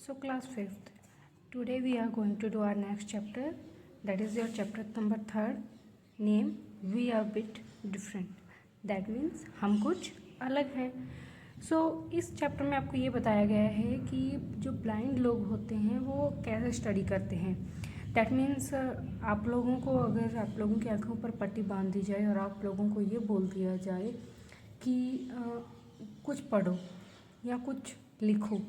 So class 5th, today we are going to do our next chapter, that is your chapter number 3rd, name we are bit different, that means हम कुछ अलग हैं. So इस chapter में आपको ये बताया गया है कि जो ब्लाइंड लोग होते हैं वो कैसे स्टडी करते हैं. दैट मीन्स आप लोगों को, अगर आप लोगों की आंखों पर पट्टी बांध दी जाए और आप लोगों को ये बोल दिया जाए कि कुछ पढ़ो या कुछ लिखो,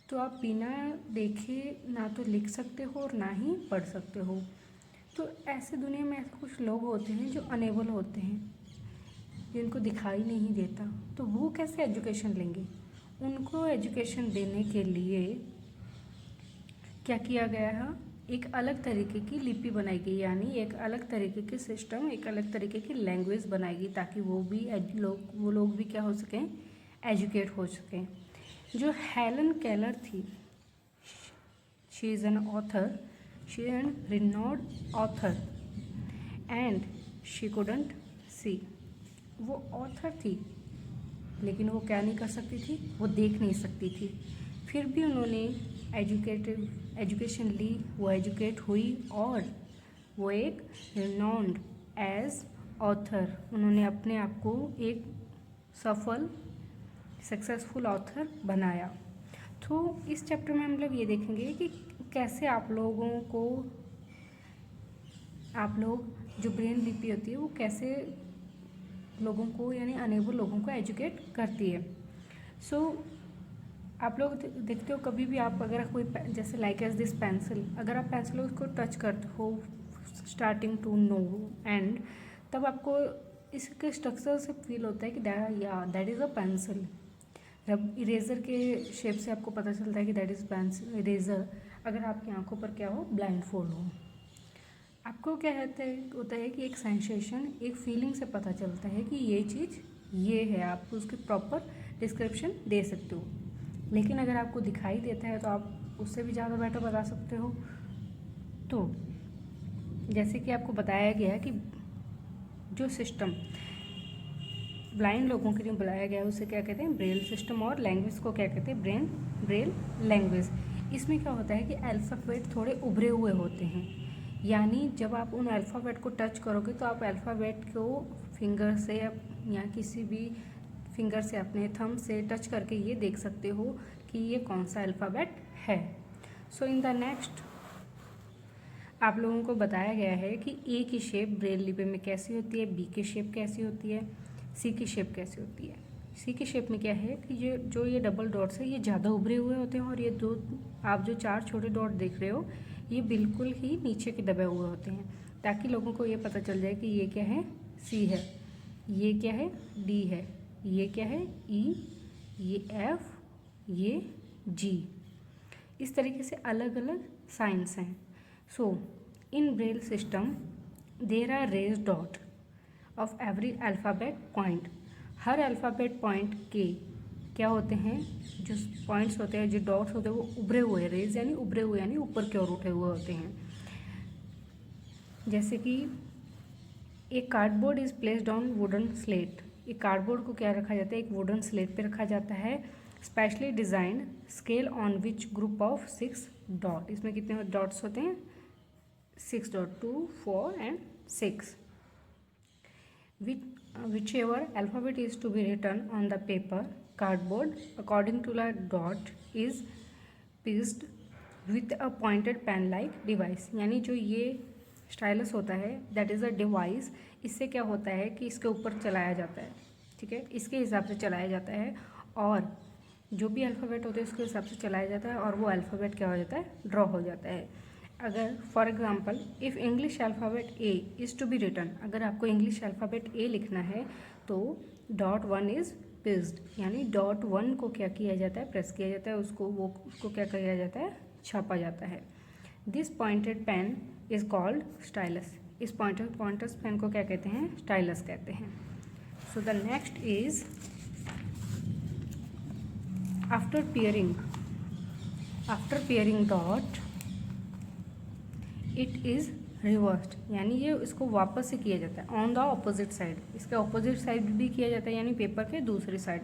तो आप बिना देखे ना तो लिख सकते हो और ना ही पढ़ सकते हो. तो ऐसे दुनिया में ऐसे कुछ लोग होते हैं जो अनेबल होते हैं, जिनको दिखाई नहीं देता, तो वो कैसे एजुकेशन लेंगे. उनको एजुकेशन देने के लिए क्या किया गया है, एक अलग तरीके की लिपि बनाई गई, यानी एक अलग तरीके की सिस्टम, एक अलग तरीके की लैंग्वेज बनाएगी ताकि वो लोग भी क्या हो सकें, एजुकेट हो सकें. जो हेलन केलर थी, she is an author, she is an renowned author and she couldn't see. वो ऑथर थी लेकिन वो क्या नहीं कर सकती थी, वो देख नहीं सकती थी. फिर भी उन्होंने एजुकेशन ली, वो एजुकेट हुई और वो एक रिनोन्ड एज ऑथर, उन्होंने अपने आप को एक सफल सक्सेसफुल ऑथर बनाया. तो इस चैप्टर में हम लोग ये देखेंगे कि कैसे आप लोग जो ब्रेन लिपि होती है वो कैसे लोगों को, यानी अनेबल लोगों को एजुकेट करती है. सो आप लोग देखते हो कभी भी आप अगर कोई जैसे लाइक एज दिस पेंसिल, अगर आप पेंसिल उसको टच करते हो स्टार्टिंग टू नो एंड, तब आपको इसके स्ट्रक्चर से फील होता है कि दैट इज़ अ पेंसिल. जब इरेज़र के शेप से आपको पता चलता है कि दैट इज़ पेंसिल इरेज़र, अगर आपकी आंखों पर क्या हो, ब्लाइंड फोल्ड हो, आपको क्या होता है कि एक सेंसेशन, एक फीलिंग से पता चलता है कि ये चीज़ ये है. आप उसकी प्रॉपर डिस्क्रिप्शन दे सकते हो. लेकिन अगर आपको दिखाई देता है तो आप उससे भी ज़्यादा बेटर बता सकते हो. तो जैसे कि आपको बताया गया कि जो सिस्टम ब्लाइंड लोगों के लिए बनाया गया है उसे क्या कहते हैं, ब्रेल सिस्टम, और लैंग्वेज को क्या कहते हैं, ब्रेल लैंग्वेज. इसमें क्या होता है कि अल्फ़ाबेट थोड़े उभरे हुए होते हैं, यानी जब आप उन अल्फ़ाबेट को टच करोगे तो आप अल्फ़ाबेट को फिंगर से या किसी भी फिंगर से, अपने थंब से टच करके ये देख सकते हो कि ये कौन सा अल्फ़ाबेट है. सो इन द नेक्स्ट आप लोगों को बताया गया है कि ए की शेप ब्रेल लिपि में कैसी होती है, बी की शेप कैसी होती है, सी की शेप कैसी होती है. सी की शेप में क्या है कि ये डबल डॉट्स है ये ज़्यादा उभरे हुए होते हैं, और ये दो आप जो 4 छोटे डॉट देख रहे हो ये बिल्कुल ही नीचे के दबे हुए होते हैं, ताकि लोगों को ये पता चल जाए कि ये क्या है, सी है, ये क्या है, डी है, ये क्या है, ई, ये एफ, ये जी. इस तरीके से अलग अलग साइंस हैं. So in braille system there are raise dot of every alphabet point. हर अल्फ़ाबेट पॉइंट के क्या होते हैं, जो पॉइंट्स होते हैं, जो डॉट्स होते हैं वो उभरे हुए, रेज यानी उभरे हुए, यानी ऊपर की ओर उठे हुए होते हैं. जैसे कि एक cardboard is placed on wooden slate. एक कार्डबोर्ड को क्या रखा जाता है, एक वुडन स्लेट पे रखा जाता है, specially designed scale on which group of 6 dot. इसमें कितने डॉट्स होते हैं, 6 dot, 2, 4 and 6. Whichever alphabet is to be written on the paper cardboard according to the dot is pierced with a pointed pen like device. यानी जो ये stylus होता है that is a device. इससे क्या होता है कि इसके ऊपर चलाया जाता है, ठीक है, इसके हिसाब से चलाया जाता है, और जो भी अल्फ़ाबेट होते हैं उसके हिसाब से चलाया जाता है, और वो अल्फ़ाबेट क्या हो जाता है, ड्रॉ हो जाता है. अगर for example if English alphabet A is to be written, अगर आपको इंग्लिश अल्फ़ाबेट ए लिखना है तो डॉट 1 इज़ पिस्ड, यानी डॉट 1 को क्या किया जाता है, प्रेस किया जाता है, उसको क्या किया जाता है, छापा जाता है. This pointed pen is called stylus. इस पॉइंटर्स पेन को क्या कहते हैं, स्टाइलस कहते हैं. So the next is after pairing dot it is reversed, यानी ये इसको वापस से किया जाता है ऑन द ऑपोजिट साइड. इसके ऑपोजिट साइड भी किया जाता है, यानी पेपर के दूसरी side.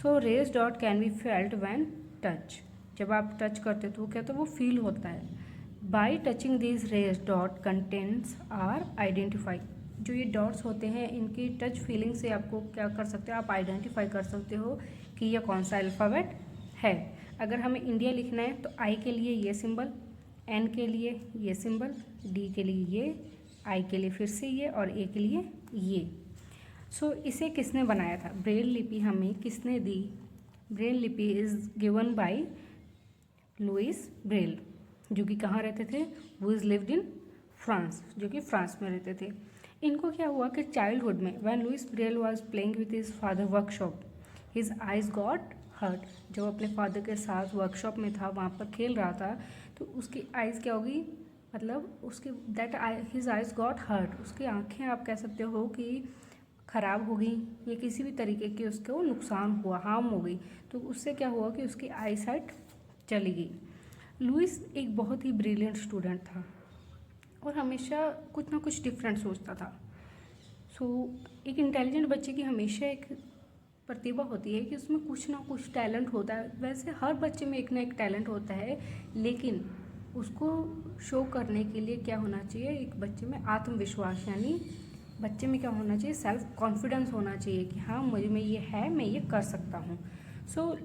So raised dot can be felt when touch. जब आप टच करते हो तो वो क्या होता है, वो फील होता है। By touching this raised dot contents are identify, जो ये डॉट्स होते हैं इनकी टच फीलिंग से आपको क्या कर सकते हो, आप आइडेंटिफाई कर सकते हो कि यह कौन सा अल्फ़ाबेट है। अगर हमें इंडिया लिखना है तो आई के लिए ये सिंबल, एन के लिए ये सिंबल, डी के लिए ये, आई के लिए फिर से ये और ए के लिए ये। सो इसे किसने बनाया था, ब्रेल लिपि हमें किसने दी? ब्रेल लिपि is given by Louis Braille, जो कि कहाँ रहते थे, वो इज़ लिव्ड इन फ्रांस, जो कि फ्रांस में रहते थे। इनको क्या हुआ कि चाइल्डहुड में when Louis Braille was playing with his father workshop, his eyes got hurt. जब अपने फादर के साथ वर्कशॉप में था, वहाँ पर खेल रहा था, तो उसकी आइज़ क्या होगी, मतलब उसकी that his eyes got hurt, उसकी आँखें आप कह सकते हो कि ख़राब हो गई या किसी भी तरीके की उसको नुकसान हुआ, हार्म हो गई। तो उससे क्या हुआ कि उसकी आई साइट चली गई। लुइस एक बहुत ही ब्रिलियंट स्टूडेंट था और हमेशा कुछ ना कुछ डिफरेंट सोचता था। एक इंटेलिजेंट बच्चे की हमेशा एक प्रतिभा होती है कि उसमें कुछ ना कुछ टैलेंट होता है। वैसे हर बच्चे में एक ना एक टैलेंट होता है, लेकिन उसको शो करने के लिए क्या होना चाहिए, एक बच्चे में आत्मविश्वास, यानी बच्चे में क्या होना चाहिए, सेल्फ कॉन्फिडेंस होना चाहिए कि हाँ मुझे में ये है, मैं ये कर सकता हूँ।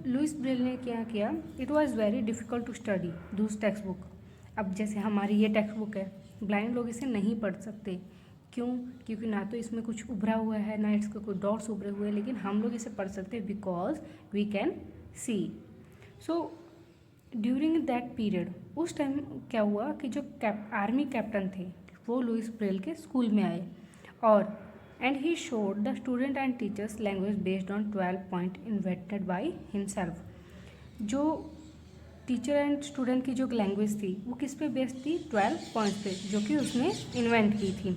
लुइस ब्रेल ने क्या किया, it was very difficult to study those textbook. अब जैसे हमारी ये टेक्स्ट बुक है, ब्लाइंड लोग इसे नहीं पढ़ सकते। क्यों? क्योंकि ना तो इसमें कुछ उभरा हुआ है, ना इसके कोई डॉट्स उभरे हुए हैं, लेकिन हम लोग इसे पढ़ सकते हैं because we can see. During that period, उस टाइम क्या हुआ कि जो आर्मी कैप्टन थे वो लुइस ब्रेल के स्कूल में आए और and he showed the student and teachers language based on 12 point invented by himself. जो टीचर एंड स्टूडेंट की जो लैंग्वेज थी वो किस पे बेस्ड थी, 12 पॉइंट्स पे, जो कि उसने इन्वेंट की थी।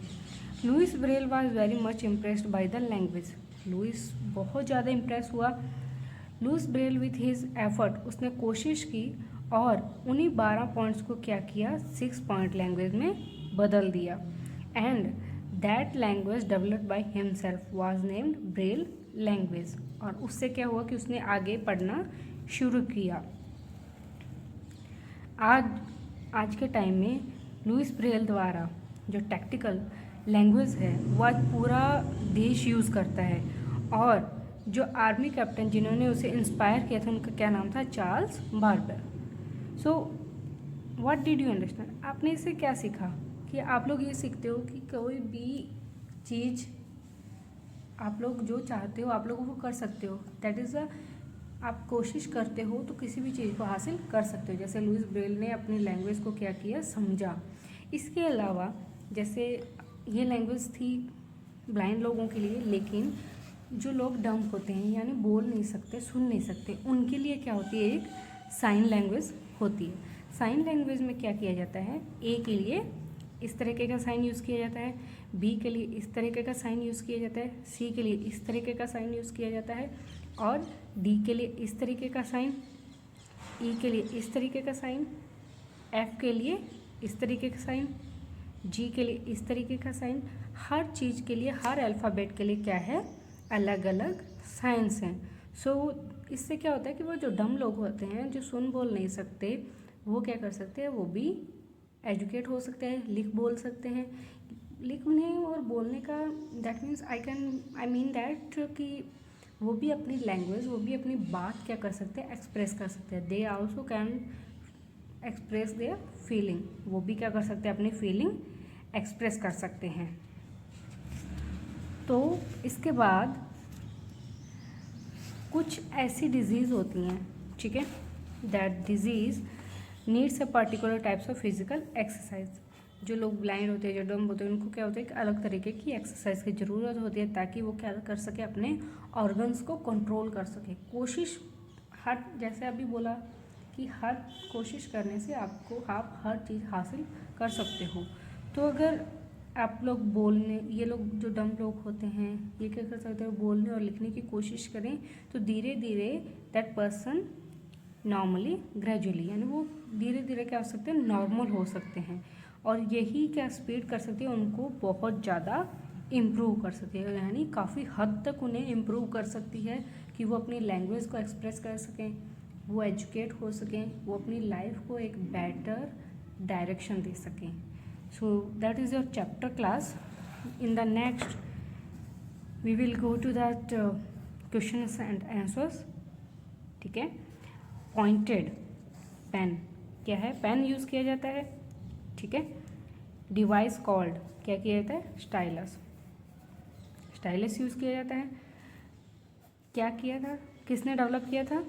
Louis Braille was very much impressed by the language. Louis बहुत ज़्यादा इम्प्रेस हुआ। Louis Braille with his effort, उसने कोशिश की और उन्हीं 12 पॉइंट्स को क्या किया, 6 पॉइंट लैंग्वेज में बदल दिया। And that language developed by himself was named Braille language. और उससे क्या हुआ कि उसने आगे पढ़ना शुरू किया। आज के टाइम में लुइस ब्रेल द्वारा जो टैक्टिकल लैंग्वेज है वो आज पूरा देश यूज़ करता है। और जो आर्मी कैप्टन जिन्होंने उसे इंस्पायर किया था उनका क्या नाम था, Charles barber. What did you understand, आपने इससे क्या सीखा कि आप लोग ये सीखते हो कि कोई भी चीज़ आप लोग जो चाहते हो आप लोग वो कर सकते हो। दैट इज़ आप कोशिश करते हो तो किसी भी चीज़ को हासिल कर सकते हो। जैसे लुइस ब्रेल ने अपनी लैंग्वेज को क्या किया, समझा। इसके अलावा जैसे ये लैंग्वेज थी ब्लाइंड लोगों के लिए, लेकिन जो लोग डम्ब होते हैं यानी बोल नहीं सकते, सुन नहीं सकते, उनके लिए क्या होती है, एक साइन लैंग्वेज होती है। साइन लैंग्वेज में क्या किया जाता है, ए के लिए इस तरीके का साइन यूज़ किया जाता है, बी के लिए इस तरीके का साइन यूज़ किया जाता है, सी के लिए इस तरीके का साइन यूज़ किया जाता है और डी के लिए इस तरीके का साइन, ई के लिए इस तरीके का साइन, एफ के लिए इस तरीके का साइन, जी के लिए इस तरीके का साइन। हर चीज़ के लिए, हर अल्फ़ाबेट के लिए क्या है, अलग अलग साइंस हैं। इससे क्या होता है कि वो जो डम लोग होते हैं, जो सुन बोल नहीं सकते, वो क्या कर सकते हैं, वो भी एजुकेट हो सकते हैं, लिख बोल सकते हैं। लिखने और बोलने का that means I mean that कि वो भी अपनी लैंग्वेज, वो भी अपनी बात क्या कर सकते हैं, एक्सप्रेस कर सकते हैं। They also can express their feeling, वो भी क्या कर सकते हैं, अपनी फीलिंग एक्सप्रेस कर सकते हैं। तो इसके बाद कुछ ऐसी डिजीज़ होती हैं, ठीक है, that disease needs a particular types of physical exercise. जो लोग ब्लाइंड होते हैं, जो डम्ब होते हैं, उनको क्या होता है, एक अलग तरीके की एक्सरसाइज की ज़रूरत होती है ताकि वो क्या कर सके, अपने ऑर्गन्स को कंट्रोल कर सके। कोशिश हर, जैसे अभी बोला कि हर कोशिश करने से आपको आप हर चीज़ हासिल कर सकते हो। तो अगर आप लोग बोलने, ये लोग जो डम लोग होते हैं ये क्या कर सकते हैं, बोलने और लिखने की कोशिश करें तो धीरे धीरे दैट पर्सन नॉर्मली ग्रेजुअली, यानी वो धीरे धीरे क्या हो सकते हैं, नॉर्मल हो सकते हैं। और यही क्या स्पीड कर सकती है, उनको बहुत ज़्यादा इम्प्रूव कर सकती है, यानी काफ़ी हद तक उन्हें इम्प्रूव कर सकती है कि वो अपनी लैंग्वेज को एक्सप्रेस कर सकें, वो एजुकेट हो सकें, वो अपनी लाइफ को एक बेटर डायरेक्शन दे सकें. So that is your chapter class. In the next we will go to that questions and answers. ठीक है. पॉइंटेड पेन क्या है? पेन यूज़ किया जाता है. ठीक है. डिवाइस कॉल्ड क्या किया जाता है? स्टाइलस. स्टाइलस यूज़ किया जाता है. क्या किया था? किसने डेवलप किया था?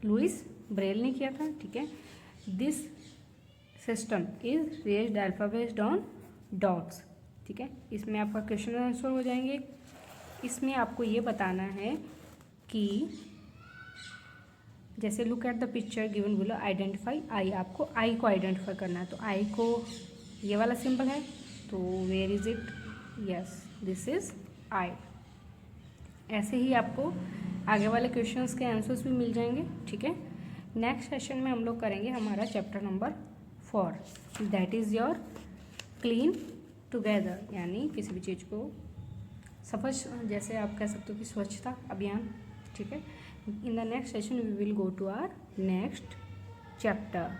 लुइस ब्रेल ने किया था. ठीक है. This system is raised alphabet on dots. ठीक है. इसमें आपका क्वेश्चन आंसर हो जाएंगे. इसमें आपको ये बताना है कि जैसे look at the picture given below, identify I. आपको आई को आइडेंटिफाई करना है. तो आई को ये वाला सिंबल है, तो where is it? Yes, this is I. ऐसे ही आपको आगे वाले क्वेश्चंस के आंसर्स भी मिल जाएंगे. ठीक है. नेक्स्ट सेशन में हम लोग करेंगे हमारा chapter number 4, that is your clean together, यानी किसी भी चीज़ को सफल, जैसे आप कह सकते हो कि स्वच्छता अभियान. ठीक है. In the next session we will go to our next chapter.